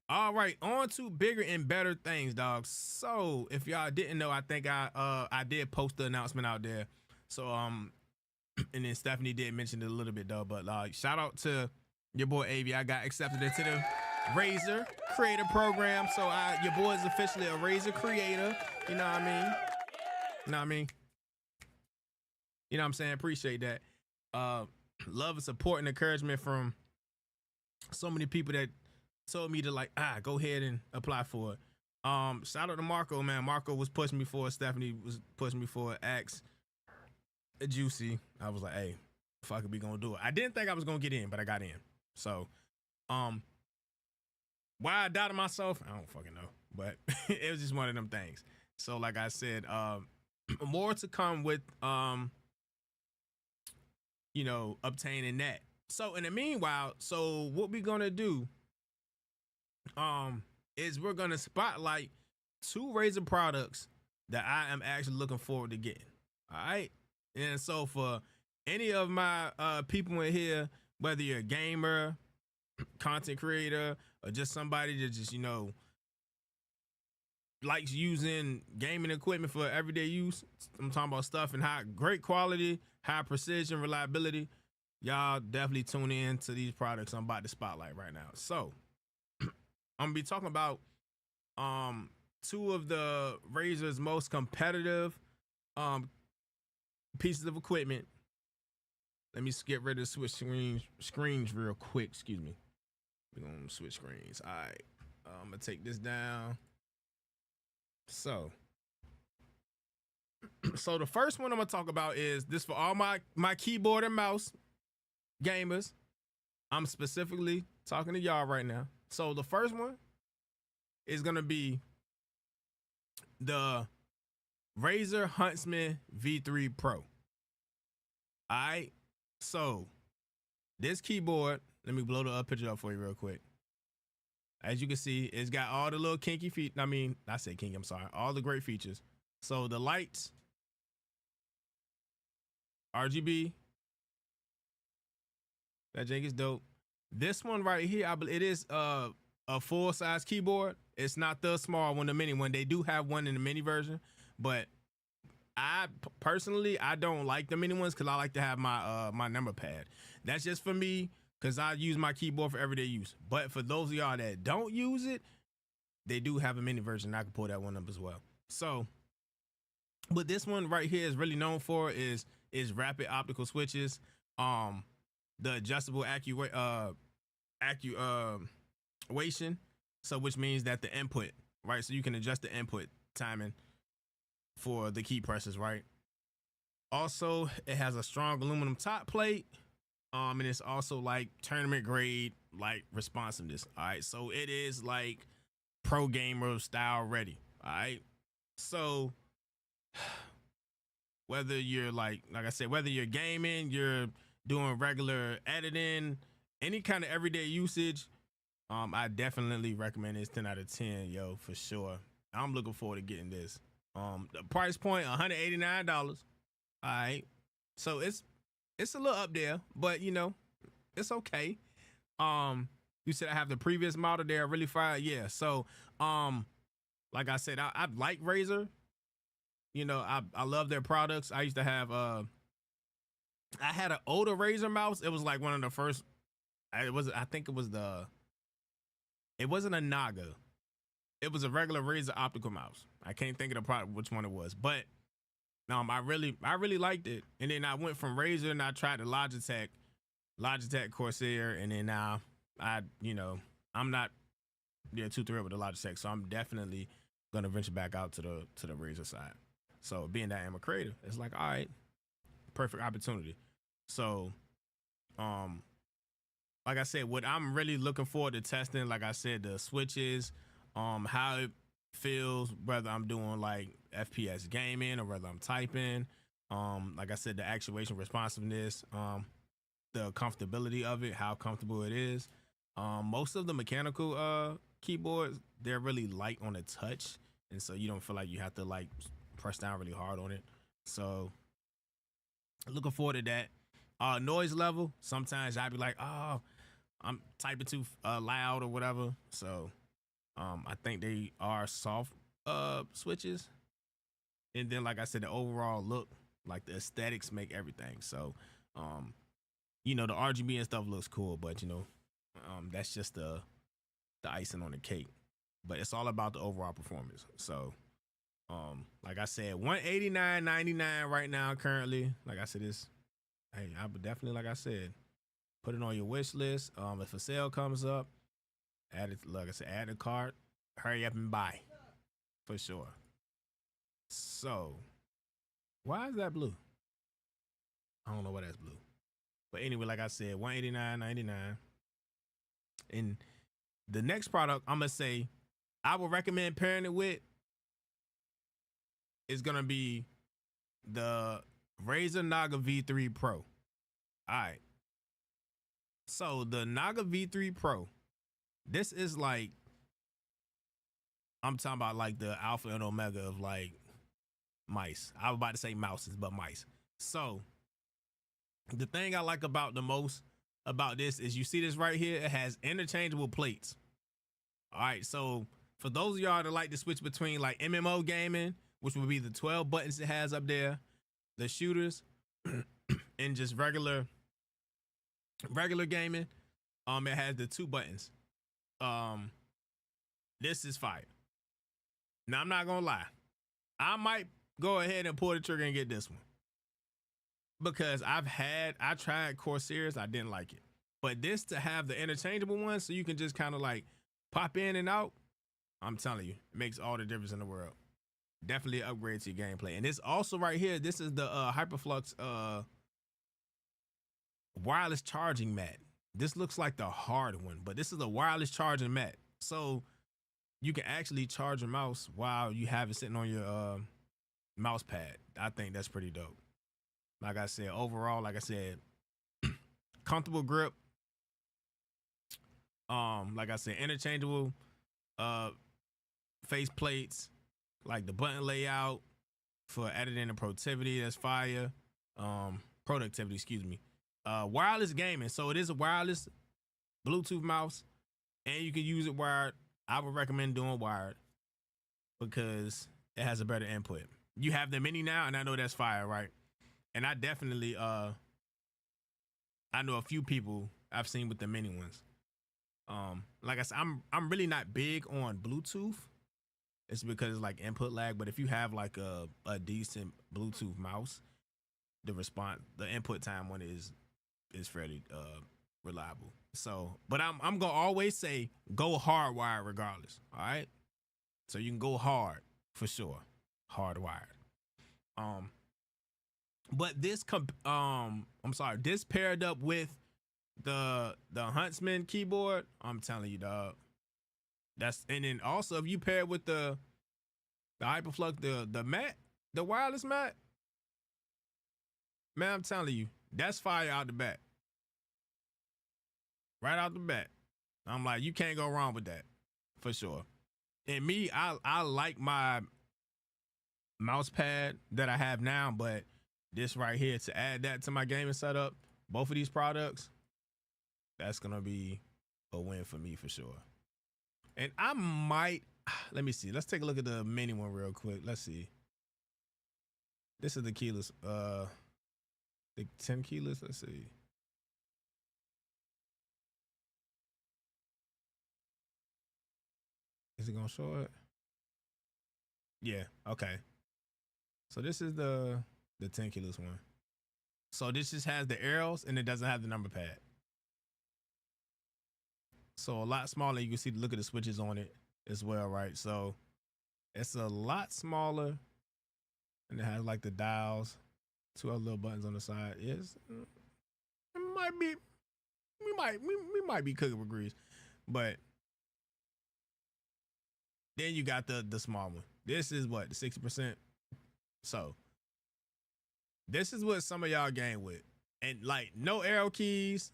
All right, on to bigger and better things, dog. So if y'all didn't know, I think I did post the announcement out there. So and then Stephanie did mention it a little bit though, but shout out to your boy AV. I got accepted into the Razer Creator Program. So your boy is officially a Razer creator. You know what I mean? You know what I mean? You know what I'm saying? Appreciate that. Love and support and encouragement from so many people that told me to go ahead and apply for it. Shout out to Marco, man. Marco was pushing me for it. Stephanie was pushing me for it. Axe, Juicy. I was like, hey, fuck it, we gonna do it. I didn't think I was gonna get in, but I got in. So, why I doubted myself, I don't fucking know. But it was just one of them things. So, like I said, more to come with obtaining that. So in the meanwhile, so what we're gonna do is we're gonna spotlight 2 Razer products that I am actually looking forward to getting. All right. And so for any of my people in here, whether you're a gamer, content creator, or just somebody that just, likes using gaming equipment for everyday use, I'm talking about stuff in great quality, high precision, reliability. Y'all definitely tune in to these products I'm about to spotlight right now. So I'm gonna be talking about 2 of the Razer's most competitive pieces of equipment. Let me get rid of switch screens real quick. Excuse me. We're gonna switch screens. All right. I'm gonna take this down. So the first one I'm gonna talk about is this for all my keyboard and mouse gamers. I'm specifically talking to y'all right now. So the first one is gonna be the Razer Huntsman V3 Pro. All right. So this keyboard, let me blow the picture up for you real quick. As you can see, it's got all the little kinky feet. I mean, I said kinky, I'm sorry. All the great features. So the lights, RGB. That jank is dope. This one right here, it is a full size keyboard. It's not the small one, the mini one. They do have one in the mini version, but I personally don't like the mini ones because I like to have my number pad. That's just for me because I use my keyboard for everyday use. But for those of y'all that don't use it, they do have a mini version. I can pull that one up as well. So, what this one right here is really known for is rapid optical switches. The adjustable actuation, so which means that the input, right? So you can adjust the input timing for the key presses, right? Also, it has a strong aluminum top plate, and it's also like tournament grade, like responsiveness. All right, so it is like pro gamer style ready. All right, so whether you're like I said, whether you're gaming, you're doing regular editing, any kind of everyday usage, I definitely recommend this 10 out of 10, yo, for sure. I'm looking forward to getting this. The price point, $189. All right. So it's a little up there, but it's okay. You said I have the previous model there, really fire. Yeah. So, like I said, I like Razer. I love their products. I used to have I had an older Razer mouse. It was like one of the first. It wasn't a Naga. It was a regular Razer optical mouse. I can't think of the product which one it was, but I really liked it. And then I went from Razer and I tried the Logitech Corsair, and then now I'm not too thrilled with the Logitech, so I'm definitely gonna venture back out to the Razer side. So being that I'm a creator, it's like, all right, perfect opportunity. So like I said, what I'm really looking forward to testing, like I said, the switches, how it feels, whether I'm doing like FPS gaming or whether I'm typing, like I said, the actuation responsiveness, the comfortability of it, how comfortable it is. Most of the mechanical keyboards, they're really light on the touch, and so you don't feel like you have to like press down really hard on it. So looking forward to that. Noise level, sometimes I'd be like, oh, I'm typing too loud or whatever. So I think they are soft switches. And then like I said, the overall look, like the aesthetics make everything. So you know, the RGB and stuff looks cool, but you know, that's just the icing on the cake. But it's all about the overall performance. So like I said, $189.99 right now currently. Like I said, it's hey, I would definitely, like I said, put it on your wish list. If a sale comes up, add it, like I said, add a cart, hurry up and buy for sure. So why is that blue? I don't know why that's blue. But anyway, like I said, $189.99. And the next product I'm gonna say I would recommend pairing it with is gonna be the Razer Naga V3 Pro. All right. So the Naga V3 Pro, this is like, I'm talking about like the alpha and omega of like mice. I was about to say mouses, but mice. So the thing I like about the most about this is, you see this right here, it has interchangeable plates. All right, so for those of y'all that like to switch between like MMO gaming, which would be the 12 buttons it has up there, the shooters, and just regular gaming, it has the 2 buttons. This is fire. Now I'm not gonna lie, I might go ahead and pull the trigger and get this one, because I tried Corsairs, I didn't like it. But this, to have the interchangeable one, so you can just kind of like pop in and out, I'm telling you, it makes all the difference in the world. Definitely upgrade to your gameplay. And this also right here, this is the Hyperflux wireless charging mat. This looks like the hard one, but this is a wireless charging mat. So you can actually charge your mouse while you have it sitting on your mouse pad. I think that's pretty dope. Like I said, overall, like I said, comfortable grip. Like I said, interchangeable face plates, like the button layout for editing and productivity. That's fire. Productivity, excuse me. Wireless gaming. So it is a wireless Bluetooth mouse, and you can use it wired. I would recommend doing wired because it has a better input. You have the mini now, and I know that's fire, right? And I definitely I know a few people I've seen with the mini ones. Like I said, I'm really not big on Bluetooth. It's because it's like input lag. But if you have like a decent Bluetooth mouse, the input time one is fairly reliable. So, but I'm gonna always say go hardwired regardless. All right, so you can go hard for sure, hardwired. But this this paired up with the Huntsman keyboard, I'm telling you, dog. And then also if you pair it with the Hyperflux, the mat, the wireless mat, man, I'm telling you, that's fire out the bat. Right out the bat. I'm like, you can't go wrong with that, for sure. And me, I like my mouse pad that I have now, but this right here, to add that to my gaming setup, both of these products, that's gonna be a win for me for sure. And I might, let me see. Let's take a look at the mini one real quick. Let's see. This is the keyless, the 10 keyless. Let's see. Is it gonna show it? Yeah. Okay. So this is the 10 keyless one. So this just has the arrows and it doesn't have the number pad. So a lot smaller. You can see, look at the switches on it as well, right? So it's a lot smaller, and it has like the dials, 2 other little buttons on the side. Yes, it might be. We might be cooking with grease, but then you got the small one. This is what, the 60%. So this is what some of y'all game with, and like no arrow keys,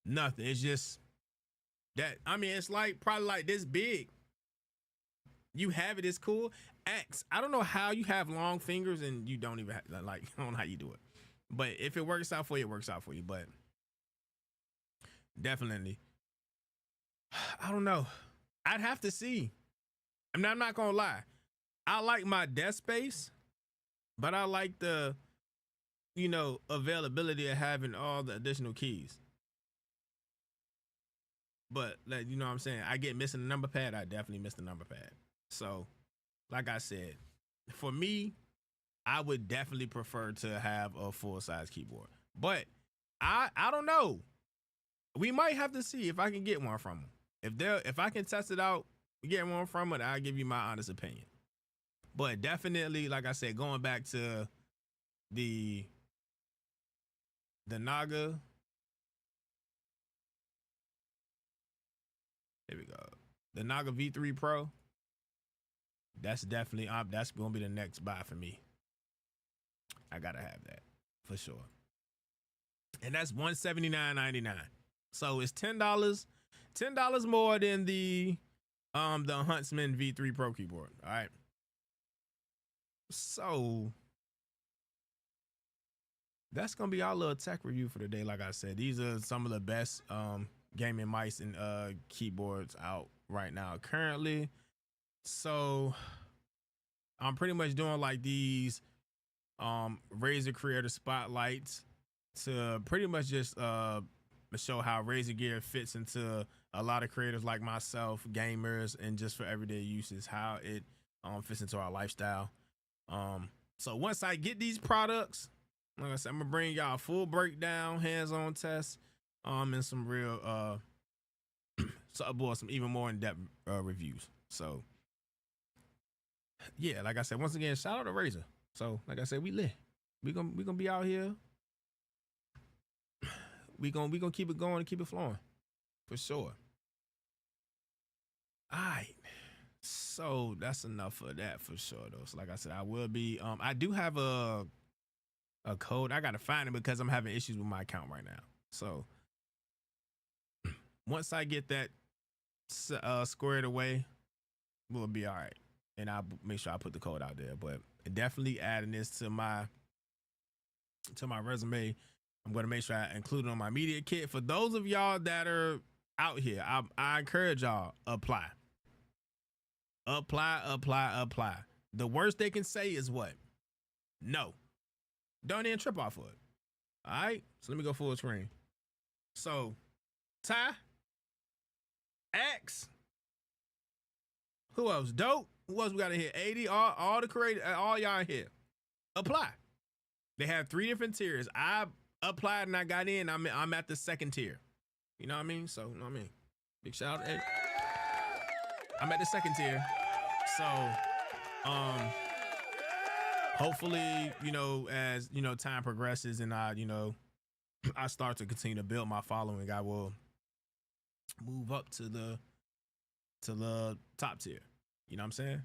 nothing. It's just that. I mean, it's like probably like this big. You have it, it's cool. X, I don't know how you have long fingers and you don't even have, like, I don't know how you do it. But if it works out for you, it works out for you. But Definitely. I don't know. I'd have to see. I mean, I'm not gonna lie. I like my desk space, but I like the, availability of having all the additional keys. But like, you know what I'm saying? I get missing the number pad. I definitely miss the number pad. So, like I said, for me, I would definitely prefer to have a full size keyboard. But I don't know. We might have to see if I can get one from them. If I can test it out, get one from it, I'll give you my honest opinion. But definitely, like I said, going back to the Naga. Here we go. The Naga V3 Pro. That's definitely that's gonna be the next buy for me. I gotta have that for sure. And that's $179.99. So it's $10 more than the Huntsman V3 Pro keyboard. All right. So that's gonna be our little tech review for the day. Like I said, these are some of the best gaming mice and keyboards out right now currently. So I'm pretty much doing like these Razer creator spotlights to pretty much just show how Razer gear fits into a lot of creators like myself, gamers, and just for everyday uses, how it fits into our lifestyle. So once I get these products, like I said, I'm gonna bring y'all a full breakdown, hands-on tests, and some real some even more in-depth reviews. So yeah, like I said, once again, shout out to Razer. So like I said, we lit. We gonna be out here. We gonna keep it going and keep it flowing for sure. All right. So that's enough of that for sure though. So like I said, I will be I do have a code. I gotta find it because I'm having issues with my account right now. So once I get that squared away, we'll be all right. And I'll make sure I put the code out there. But definitely adding this to my resume. I'm gonna make sure I include it on my media kit. For those of y'all that are out here, I encourage y'all apply. Apply. The worst they can say is what? No. Don't even trip off of it. All right. So let me go full screen. So, Ty, X, who else? Dope. Who else we got in here? 80. All the creators, all y'all in here. Apply. They have 3 different tiers. I applied and I got in. I'm at the second tier. You know what I mean? So, you know what I mean? Big shout out. Hey. I'm at the second tier. So, hopefully, as time progresses and I start to continue to build my following, I will move up to the top tier. You know what I'm saying?